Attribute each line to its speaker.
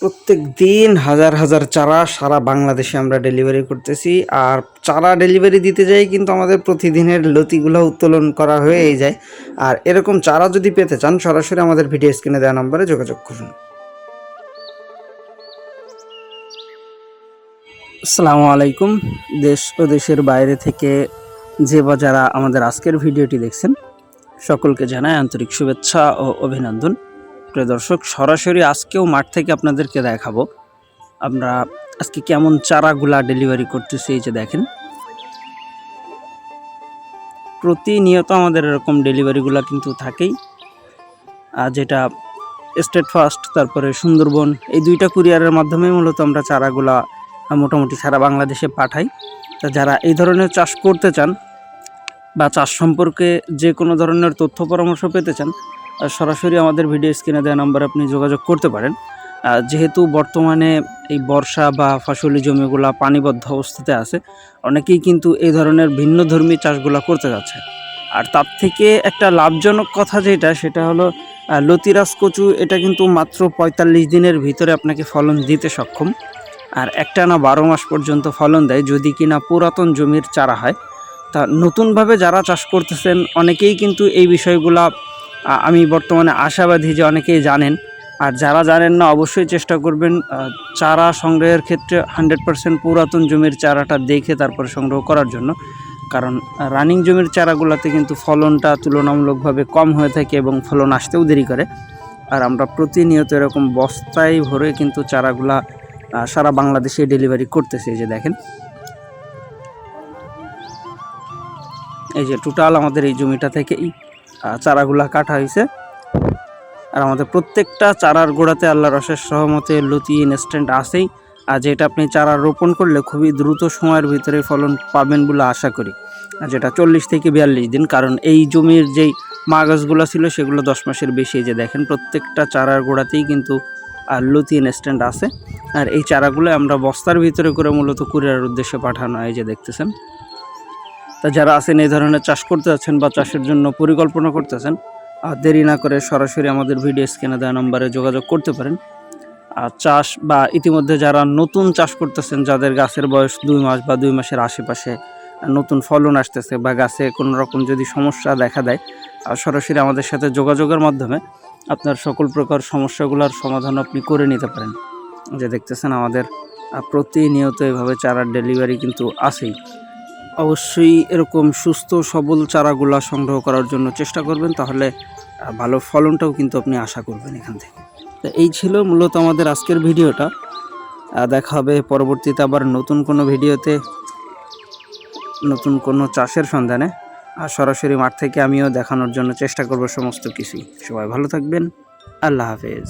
Speaker 1: প্রত্যেক দিন হাজার হাজার চারা সারা বাংলাদেশে আমরা ডেলিভারি করতেছি। আর চারা ডেলিভারি দিতে যাই কিন্তু আমাদের প্রতিদিনের লতিগুলো উত্তোলন করা হয়েই যায়। আর এরকম চারা যদি পেতে চান সরাসরি আমাদের ভিডিও স্ক্রিনে দেওয়া নম্বরে যোগাযোগ করুন। আসসালামু আলাইকুম। দেশ ও দেশের বাইরে থেকে যে বা যারা আমাদের আজকের ভিডিওটি দেখছেন সকলকে জানাই আন্তরিক শুভেচ্ছা ও অভিনন্দন। প্রিয় দর্শক, সরাসরি আজকেও মাঠ থেকে আপনাদেরকে দেখাবো আমরা আজকে কেমন চারাগুলা ডেলিভারি করতেছি। এই যে দেখেন, প্রতিনিয়ত আমাদের এরকম ডেলিভারিগুলা কিন্তু থাকেই। যেটা স্টেট ফার্স্ট, তারপরে সুন্দরবন, এই দুইটা কুরিয়ারের মাধ্যমে মূলত আমরা চারাগুলা মোটামুটি সারা বাংলাদেশে পাঠাই। তা যারা এই ধরনের চাষ করতে চান বা চাষ সম্পর্কে যে কোনো ধরনের তথ্য পরামর্শ পেতে চান, সরাসরি আমাদের ভিডিও স্ক্রিনে দেওয়া নাম্বারে আপনি যোগাযোগ করতে পারেন। যেহেতু বর্তমানে এই বর্ষা বা ফসলি জমিগুলা পানিবদ্ধ অবস্থাতে আছে, অনেকেই কিন্তু এই ধরনের ভিন্নধর্মী চাষগুলা করতে যাচ্ছে। আর তার থেকে একটা লাভজনক কথা যেটা, সেটা হলো লতিরাজ কচু। এটা কিন্তু মাত্র ৪৫ দিনের ভিতরে আপনাকে ফলন দিতে সক্ষম। আর একটানা ১২ মাস পর্যন্ত ফলন দেয় যদি কিনা পুরাতন জমির চারা হয়। তা নতুনভাবে যারা চাষ করতেছেন অনেকেই কিন্তু এই বিষয়গুলা আমি বর্তমানে আশাবাদী যে অনেকেই জানেন। আর যারা জানেন না অবশ্যই চেষ্টা করবেন চারা সংগ্রহের ক্ষেত্রে 100% পুরাতন জমির চারাটা দেখে তারপর সংগ্রহ করার জন্য। কারণ রানিং জমির চারাগুলোতে কিন্তু ফলনটা তুলনামূলকভাবে কম হয়ে থাকে এবং ফলন আসতেও দেরি করে। আর আমরা প্রতিনিয়ত এরকম বস্তায় ভরে কিন্তু চারাগুলা সারা বাংলাদেশে ডেলিভারি করতেছি। এই যে দেখেন, এই যে টোটাল আমাদের এই জমিটা থেকেই চারাগুলা কাটা হয়েছে। আর আমাদের প্রত্যেকটা চারার গোড়াতে আল্লাহর অশেষ সহমতে লতি ইনস্ট্যান্ট আসেই। আর যেটা আপনি চারা রোপণ করলে খুবই দ্রুত সময়ের ভিতরে ফলন পাবেন বলে আশা করি, যেটা 40 থেকে 42 দিন। কারণ এই জমির যেই মা গাছগুলো ছিল সেগুলো 10 মাসের বেশি। যে দেখেন, প্রত্যেকটা চারার গোড়াতেই কিন্তু লতি ইনস্ট্যান্ট আছে। আর এই চারাগুলো আমরা বস্তার ভিতরে করে মূলত কুরিয়ারের উদ্দেশ্যে পাঠানো হয়, যে দেখতেছেন। তা যারা আছেন এই ধরনের চাষ করতে যাচ্ছেন বা চাষের জন্য পরিকল্পনা করতেছেন, দেরি না করে সরাসরি আমাদের ভিডিও স্ক্রিনে দেওয়া নম্বরে যোগাযোগ করতে পারেন। আর চাষ বা ইতিমধ্যে যারা নতুন চাষ করতেছেন, যাদের গাছের বয়স 2 মাস বা 2 মাসের আশেপাশে, নতুন ফলন আসতেছে বা গাছে কোনো রকম যদি সমস্যা দেখা দেয়, সরাসরি আমাদের সাথে যোগাযোগের মাধ্যমে আপনার সকল প্রকার সমস্যাগুলোর সমাধান আপনি করে নিতে পারেন। যে দেখতেছেন, আমাদের প্রতিনিয়ত এভাবে চারার ডেলিভারি কিন্তু আসেই। অবশ্যই এরকম সুস্থ সবল চারাগুলা সংগ্রহ করার জন্য চেষ্টা করবেন, তাহলে ভালো ফলনটাও কিন্তু আপনি আশা করবেন এখান থেকে। তো এই ছিল মূলত আমাদের আজকের ভিডিওটা। দেখা হবে পরবর্তীতে আবার নতুন কোনো ভিডিওতে, নতুন কোনো চাষের সন্ধানে। আর সরাসরি মাঠ থেকে আমিও দেখানোর জন্য চেষ্টা করব সমস্ত কিছুই। সবাই ভালো থাকবেন। আল্লাহ হাফেজ।